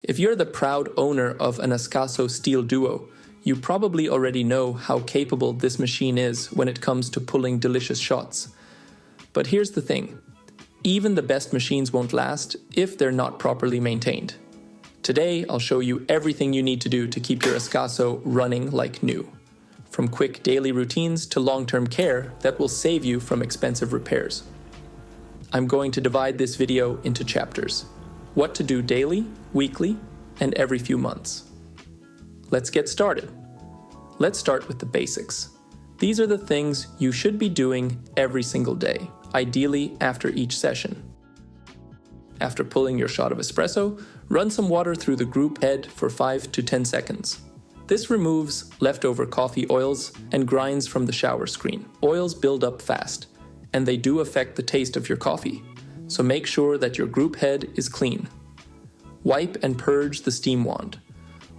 If you're the proud owner of an Ascaso Steel Duo, you probably already know how capable this machine is when it comes to pulling delicious shots. But here's the thing, even the best machines won't last if they're not properly maintained. Today, I'll show you everything you need to do to keep your Ascaso running like new. From quick daily routines to long-term care that will save you from expensive repairs. I'm going to divide this video into chapters. What to do daily, weekly, and every few months. Let's get started. Let's start with the basics. These are the things you should be doing every single day, ideally after each session. After pulling your shot of espresso, run some water through the group head for 5 to 10 seconds. This removes leftover coffee oils and grinds from the shower screen. Oils build up fast, and they do affect the taste of your coffee, so make sure that your group head is clean. Wipe and purge the steam wand.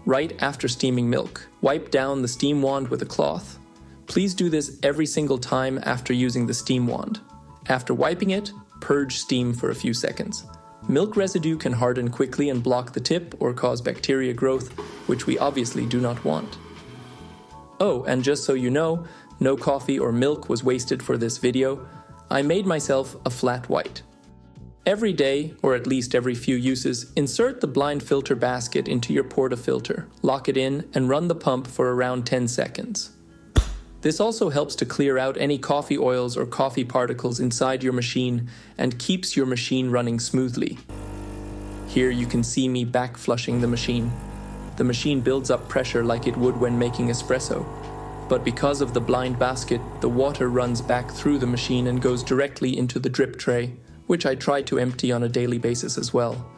Right after steaming milk, wipe down the steam wand with a cloth. Please do this every single time after using the steam wand. After wiping it, purge steam for a few seconds. Milk residue can harden quickly and block the tip or cause bacteria growth, which we obviously do not want. Oh, and just so you know, no coffee or milk was wasted for this video. I made myself a flat white. Every day, or at least every few uses, insert the blind filter basket into your Portafilter, lock it in, and run the pump for around 10 seconds. This also helps to clear out any coffee oils or coffee particles inside your machine and keeps your machine running smoothly. Here you can see me backflushing the machine. The machine builds up pressure like it would when making espresso. But because of the blind basket, the water runs back through the machine and goes directly into the drip tray, which I try to empty on a daily basis as well.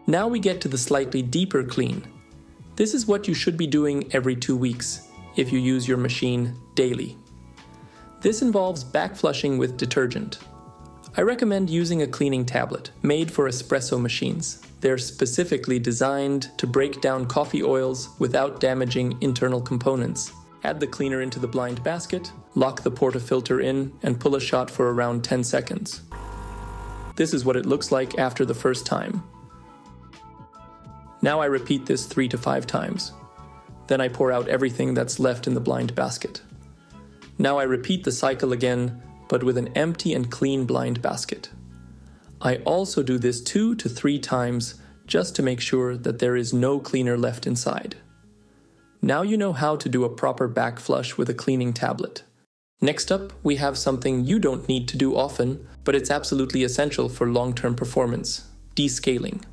Now we get to the slightly deeper clean. This is what you should be doing every 2 weeks, if you use your machine daily. This involves backflushing with detergent. I recommend using a cleaning tablet made for espresso machines. They're specifically designed to break down coffee oils without damaging internal components. Add the cleaner into the blind basket, lock the Portafilter in, and pull a shot for around 10 seconds. This is what it looks like after the first time. Now I repeat this 3 to 5 times. Then I pour out everything that's left in the blind basket. Now I repeat the cycle again, but with an empty and clean blind basket. I also do this 2 to 3 times just to make sure that there is no cleaner left inside. Now you know how to do a proper backflush with a cleaning tablet. Next up, we have something you don't need to do often, but it's absolutely essential for long-term performance: descaling.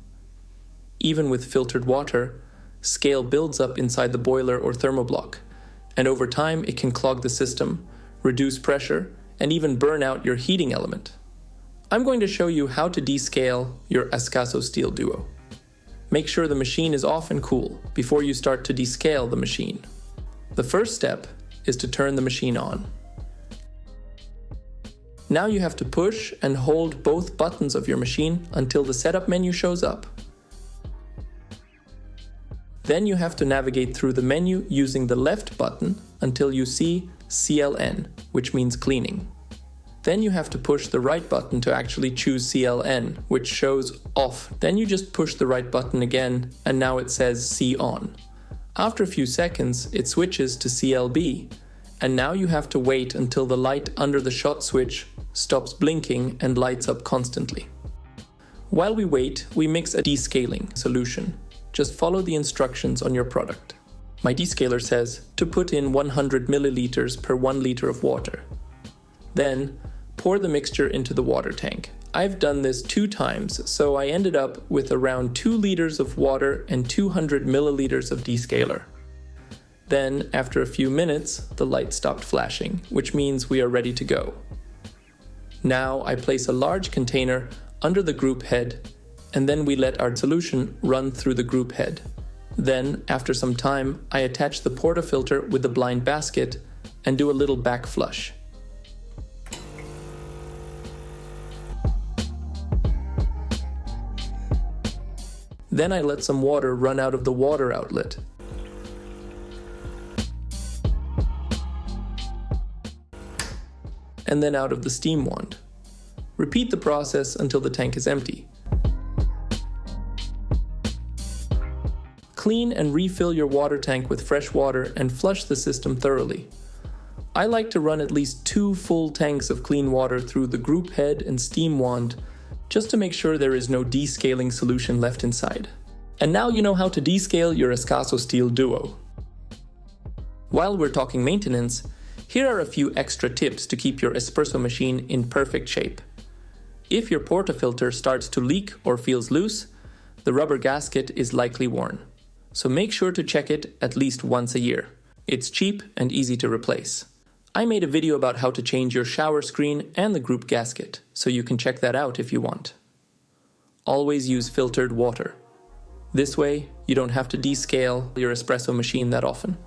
Even with filtered water, scale builds up inside the boiler or thermoblock, and over time it can clog the system, reduce pressure, and even burn out your heating element. I'm going to show you how to descale your Ascaso Steel Duo. Make sure the machine is off and cool before you start to descale the machine. The first step is to turn the machine on. Now you have to push and hold both buttons of your machine until the setup menu shows up. Then you have to navigate through the menu using the left button until you see CLN, which means cleaning. Then you have to push the right button to actually choose CLN, which shows off. Then you just push the right button again, and now it says C on. After a few seconds, it switches to CLB, and now you have to wait until the light under the shot switch stops blinking and lights up constantly. While we wait, we mix a descaling solution. Just follow the instructions on your product. My descaler says to put in 100 milliliters per 1 liter of water. Then, pour the mixture into the water tank. I've done this 2 times, so I ended up with around 2 liters of water and 200 milliliters of descaler. Then, after a few minutes, the light stopped flashing, which means we are ready to go. Now I place a large container under the group head, and then we let our solution run through the group head. Then, after some time, I attach the Portafilter with the blind basket and do a little backflush. Then I let some water run out of the water outlet. And then out of the steam wand. Repeat the process until the tank is empty. Clean and refill your water tank with fresh water and flush the system thoroughly. I like to run at least 2 full tanks of clean water through the group head and steam wand, just to make sure there is no descaling solution left inside. And now you know how to descale your Ascaso Steel Duo. While we're talking maintenance, here are a few extra tips to keep your espresso machine in perfect shape. If your portafilter starts to leak or feels loose, the rubber gasket is likely worn. So make sure to check it at least once a year. It's cheap and easy to replace. I made a video about how to change your shower screen and the group gasket, so you can check that out if you want. Always use filtered water. This way, you don't have to descale your espresso machine that often.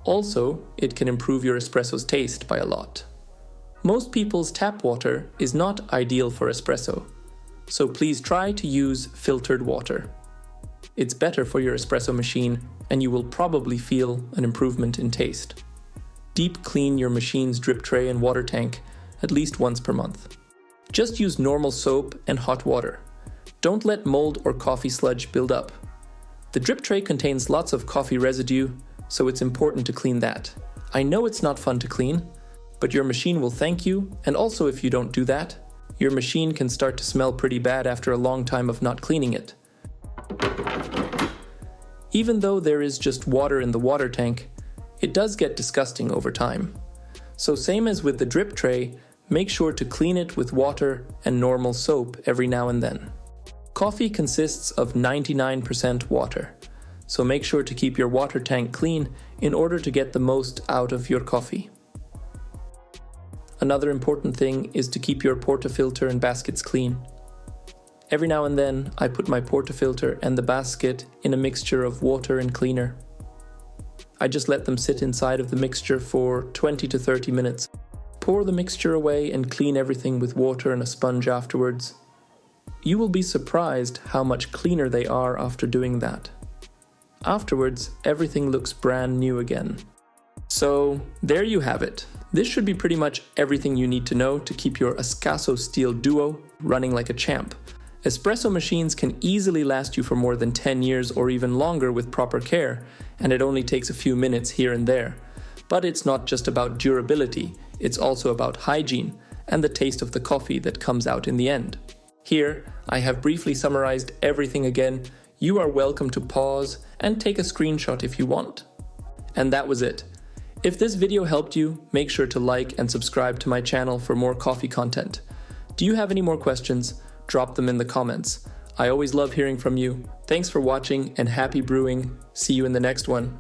Also, it can improve your espresso's taste by a lot. Most people's tap water is not ideal for espresso, so please try to use filtered water. It's better for your espresso machine, and you will probably feel an improvement in taste. Deep clean your machine's drip tray and water tank at least once per month. Just use normal soap and hot water. Don't let mold or coffee sludge build up. The drip tray contains lots of coffee residue, so it's important to clean that. I know it's not fun to clean, but your machine will thank you, and also if you don't do that, your machine can start to smell pretty bad after a long time of not cleaning it. Even though there is just water in the water tank, it does get disgusting over time. So same as with the drip tray, make sure to clean it with water and normal soap every now and then. Coffee consists of 99% water, so make sure to keep your water tank clean in order to get the most out of your coffee. Another important thing is to keep your portafilter and baskets clean. Every now and then, I put my portafilter and the basket in a mixture of water and cleaner. I just let them sit inside of the mixture for 20 to 30 minutes. Pour the mixture away and clean everything with water and a sponge afterwards. You will be surprised how much cleaner they are after doing that. Afterwards, everything looks brand new again. So, there you have it. This should be pretty much everything you need to know to keep your Ascaso Steel Duo running like a champ. Espresso machines can easily last you for more than 10 years or even longer with proper care, and it only takes a few minutes here and there. But it's not just about durability, it's also about hygiene and the taste of the coffee that comes out in the end. Here, I have briefly summarized everything again. You are welcome to pause and take a screenshot if you want. And that was it. If this video helped you, make sure to like and subscribe to my channel for more coffee content. Do you have any more questions? Drop them in the comments. I always love hearing from you. Thanks for watching and happy brewing. See you in the next one.